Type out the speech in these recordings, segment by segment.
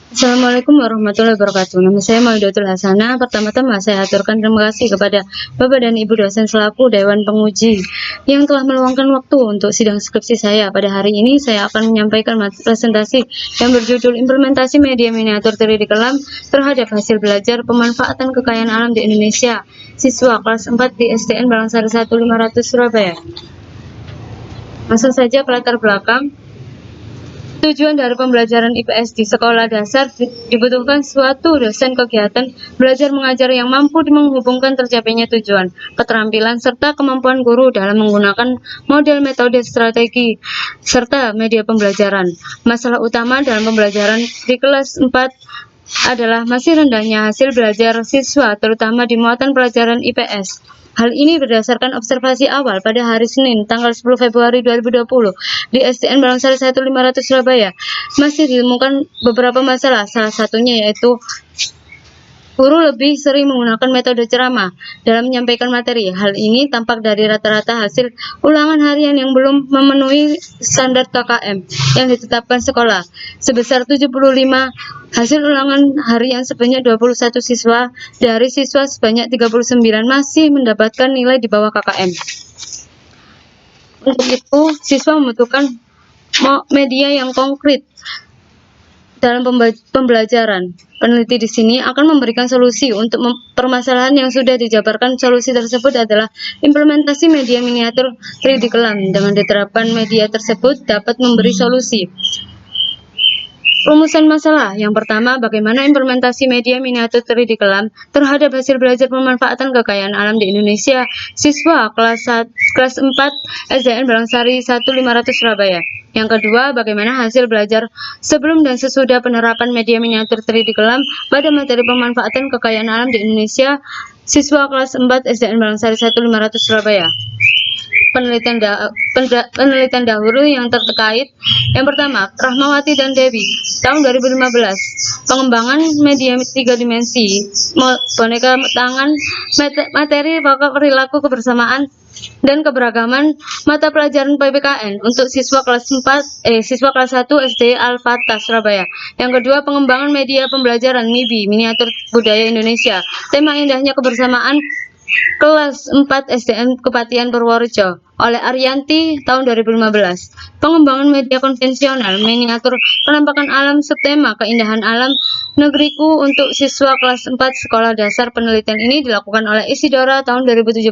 Assalamualaikum warahmatullahi wabarakatuh. Nama saya Mauidatul Hasanah. Pertama-tama saya aturkan terima kasih kepada Bapak dan Ibu dosen selaku Dewan Penguji yang telah meluangkan waktu untuk sidang skripsi saya. Pada hari ini saya akan menyampaikan presentasi yang berjudul Implementasi Media Miniatur 3D Kelam terhadap hasil belajar pemanfaatan kekayaan alam di Indonesia, siswa kelas 4 di SDN Balangsari 1500 Surabaya. Langsung saja ke latar belakang. Tujuan dari pembelajaran IPS di sekolah dasar dibutuhkan suatu dosen kegiatan belajar mengajar yang mampu menghubungkan tercapainya tujuan, keterampilan, serta kemampuan guru dalam menggunakan model metode strategi, serta media pembelajaran. Masalah utama dalam pembelajaran di kelas 4 adalah masih rendahnya hasil belajar siswa, terutama di muatan pelajaran IPS. Hal ini berdasarkan observasi awal pada hari Senin, tanggal 10 Februari 2020 di SDN Balangsari 1500 Surabaya. Masih ditemukan beberapa masalah, salah satunya yaitu guru lebih sering menggunakan metode ceramah dalam menyampaikan materi. Hal ini tampak dari rata-rata hasil ulangan harian yang belum memenuhi standar KKM yang ditetapkan sekolah. Sebesar 75 hasil ulangan harian sebanyak 21 siswa dari siswa sebanyak 39 masih mendapatkan nilai di bawah KKM. Untuk itu, siswa membutuhkan media yang konkret dalam pembelajaran. Peneliti di sini akan memberikan solusi untuk permasalahan yang sudah dijabarkan. Solusi tersebut adalah implementasi media miniatur 3D kelam. Dengan diterapkan media tersebut dapat memberi solusi. Rumusan masalah. Yang pertama, bagaimana implementasi media miniatur 3D kelam terhadap hasil belajar pemanfaatan kekayaan alam di Indonesia, siswa kelas 4 SDN Balangsari 1500 Surabaya. Yang kedua, bagaimana hasil belajar sebelum dan sesudah penerapan media miniatur 3D kelam pada materi pemanfaatan kekayaan alam di Indonesia, siswa kelas 4 SDN Balangsari 1500 Surabaya. Penelitian dahulu yang terkait. Yang pertama, Rahmawati dan Dewi, tahun 2015. Pengembangan media 3 dimensi, boneka tangan, materi pokok perilaku kebersamaan dan keberagaman mata pelajaran PPKN untuk siswa kelas 1 SD Al-Fatah Surabaya. Yang kedua, pengembangan media pembelajaran MIBI, miniatur budaya Indonesia. Tema indahnya kebersamaan, kelas 4 SDN Kepatihan Purworejo oleh Ariyanti tahun 2015. Pengembangan media konvensional miniatur penampakan alam subtema keindahan alam negeriku untuk siswa kelas 4 sekolah dasar. Penelitian ini dilakukan oleh Isidora tahun 2017.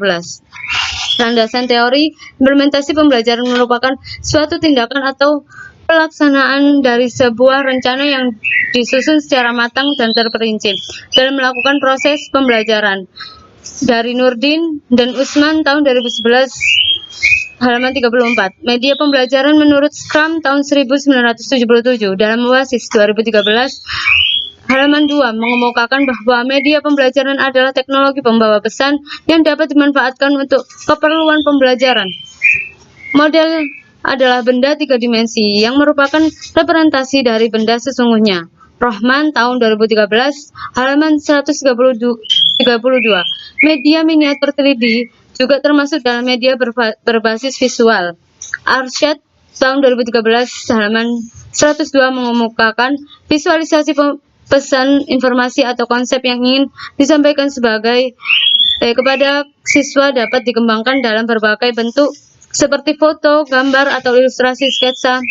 Landasan teori, implementasi pembelajaran merupakan suatu tindakan atau pelaksanaan dari sebuah rencana yang disusun secara matang dan terperinci dalam melakukan proses pembelajaran. Dari Nurdin dan Usman tahun 2011, halaman 34. Media pembelajaran menurut Scrum tahun 1977 dalam Oasis 2013, halaman 2, mengemukakan bahwa media pembelajaran adalah teknologi pembawa pesan yang dapat dimanfaatkan untuk keperluan pembelajaran. Model adalah benda 3 dimensi yang merupakan representasi dari benda sesungguhnya. Rohman tahun 2013, halaman 132. Media miniatur 3D juga termasuk dalam media berbasis visual. Arsyad tahun 2013, halaman 102, mengemukakan visualisasi pesan, informasi atau konsep yang ingin disampaikan kepada siswa dapat dikembangkan dalam berbagai bentuk seperti foto, gambar atau ilustrasi, sketsa,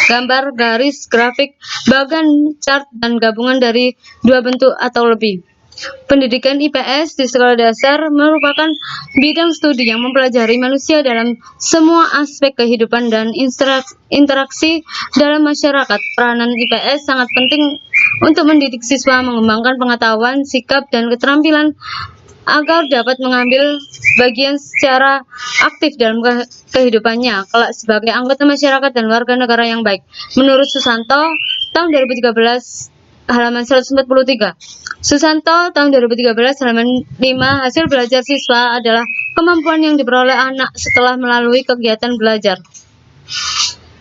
gambar, garis, grafik, bagan, chart, dan gabungan dari 2 bentuk atau lebih. Pendidikan IPS di sekolah dasar merupakan bidang studi yang mempelajari manusia dalam semua aspek kehidupan dan interaksi dalam masyarakat. Peranan IPS sangat penting untuk mendidik siswa mengembangkan pengetahuan, sikap, dan keterampilan agar dapat mengambil bagian secara aktif dalam kehidupannya kelak sebagai anggota masyarakat dan warga negara yang baik. Menurut Susanto tahun 2013, halaman 143. Susanto tahun 2013, halaman 5, hasil belajar siswa adalah kemampuan yang diperoleh anak setelah melalui kegiatan belajar.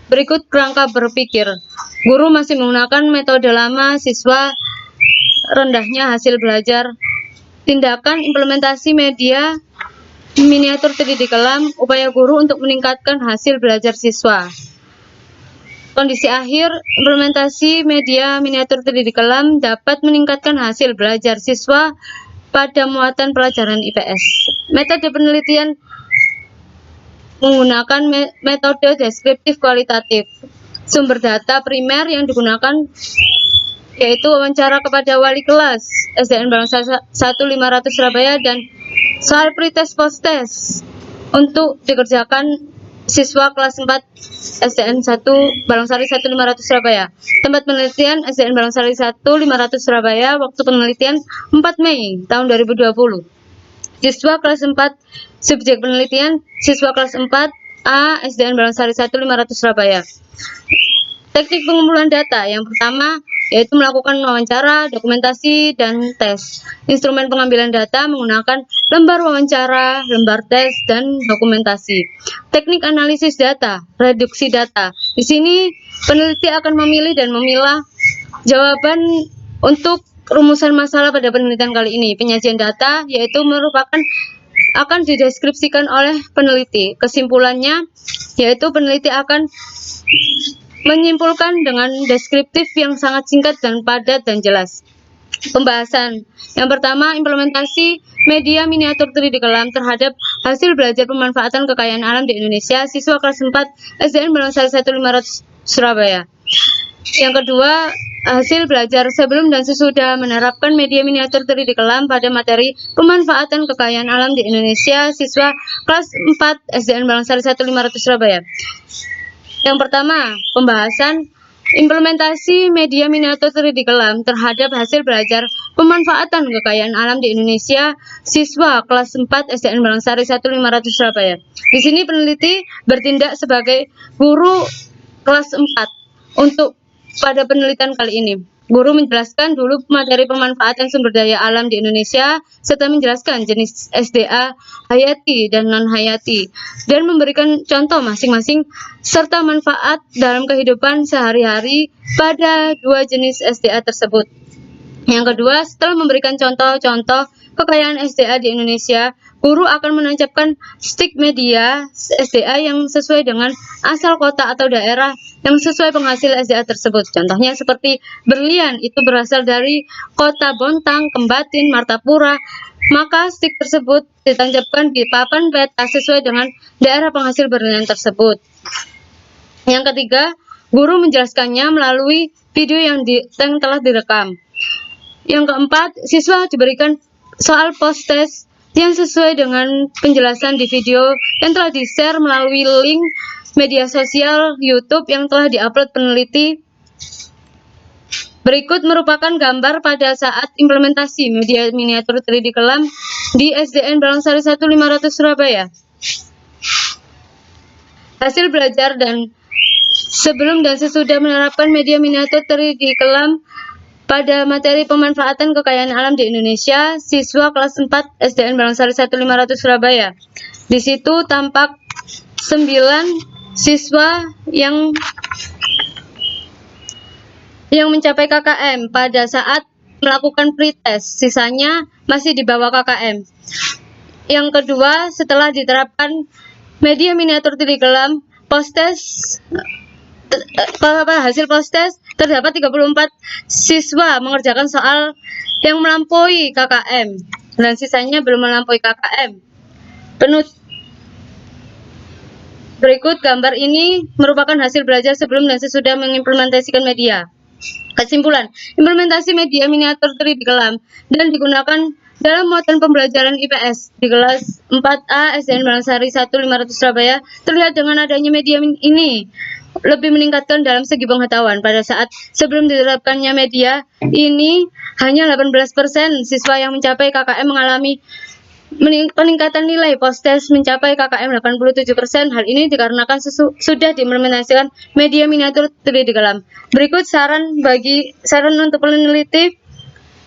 Berikut kerangka berpikir. Guru masih menggunakan metode lama, siswa rendahnya hasil belajar. Tindakan implementasi media miniatur 3D kelam, upaya guru untuk meningkatkan hasil belajar siswa. Kondisi akhir, implementasi media miniatur 3D di kelam dapat meningkatkan hasil belajar siswa pada muatan pelajaran IPS. Metode penelitian menggunakan metode deskriptif kualitatif. Sumber data primer yang digunakan yaitu wawancara kepada wali kelas SDN Balangsari 1500 Surabaya dan soal pretest post-test untuk dikerjakan siswa kelas 4 SDN 1 Balangsari 1500 Surabaya. Tempat penelitian SDN Balangsari 1500 Surabaya. Waktu penelitian 4 Mei tahun 2020. Siswa kelas 4, subjek penelitian siswa kelas 4 A SDN Balangsari 1500 Surabaya. Teknik pengumpulan data yang pertama yaitu melakukan wawancara, dokumentasi, dan tes. Instrumen pengambilan data menggunakan lembar wawancara, lembar tes, dan dokumentasi. Teknik analisis data, reduksi data. Di sini peneliti akan memilih dan memilah jawaban untuk rumusan masalah pada penelitian kali ini. Penyajian data yaitu merupakan akan dideskripsikan oleh peneliti. Kesimpulannya yaitu peneliti akan menyimpulkan dengan deskriptif yang sangat singkat dan padat dan jelas. Pembahasan yang pertama, implementasi media miniatur 3D kelam terhadap hasil belajar pemanfaatan kekayaan alam di Indonesia siswa kelas 4 SDN Balangsari 1500 Surabaya. Yang kedua, hasil belajar sebelum dan sesudah menerapkan media miniatur 3D kelam pada materi pemanfaatan kekayaan alam di Indonesia siswa kelas 4 SDN Balangsari 1500 Surabaya. Yang pertama, pembahasan implementasi media miniatur 3D kelam terhadap hasil belajar pemanfaatan kekayaan alam di Indonesia siswa kelas 4 SDN Balangsari 1500 Surabaya. Di sini peneliti bertindak sebagai guru kelas 4 untuk pada penelitian kali ini. Guru menjelaskan dulu materi pemanfaatan sumber daya alam di Indonesia serta menjelaskan jenis SDA hayati dan non-hayati dan memberikan contoh masing-masing serta manfaat dalam kehidupan sehari-hari pada dua jenis SDA tersebut. Yang kedua, setelah memberikan contoh-contoh kekayaan SDA di Indonesia, guru akan menancapkan stick media SDA yang sesuai dengan asal kota atau daerah yang sesuai penghasil SDA tersebut. Contohnya seperti berlian itu berasal dari kota Bontang, Kembatin, Martapura. Maka stick tersebut ditancapkan di papan peta sesuai dengan daerah penghasil berlian tersebut. Yang ketiga, guru menjelaskannya melalui video yang telah direkam. Yang keempat, siswa diberikan soal post-test yang sesuai dengan penjelasan di video yang telah di-share melalui link media sosial YouTube yang telah diupload peneliti. Berikut merupakan gambar pada saat implementasi media miniatur 3D kelam di SDN Balangsari 1500 Surabaya. Hasil belajar dan sebelum dan sesudah menerapkan media miniatur 3D kelam pada materi pemanfaatan kekayaan alam di Indonesia, siswa kelas 4 SDN Balangsari 1500 Surabaya. Di situ tampak 9 siswa yang mencapai KKM pada saat melakukan pretest, sisanya masih di bawah KKM. Yang kedua, setelah diterapkan media miniatur 3D kelam, hasil post-test terdapat 34 siswa mengerjakan soal yang melampaui KKM dan sisanya belum melampaui KKM. Berikut gambar ini merupakan hasil belajar sebelum dan sesudah mengimplementasikan media. Kesimpulan, implementasi media miniatur 3D kelam dan digunakan dalam muatan pembelajaran IPS di kelas 4A SDN Balangsari 1500 Surabaya terlihat dengan adanya media ini lebih meningkatkan dalam segi pengetahuan. Pada saat sebelum diterapkannya media ini, hanya 18% siswa yang mencapai KKM mengalami peningkatan nilai post-test mencapai KKM 87%. Hal ini dikarenakan sudah diimplementasikan media miniatur 3D kelam. Berikut saran untuk peneliti,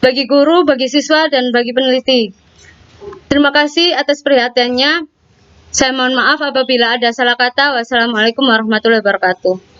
bagi guru, bagi siswa, dan bagi peneliti. Terima kasih atas perhatiannya. Saya mohon maaf apabila ada salah kata. Wassalamualaikum warahmatullahi wabarakatuh.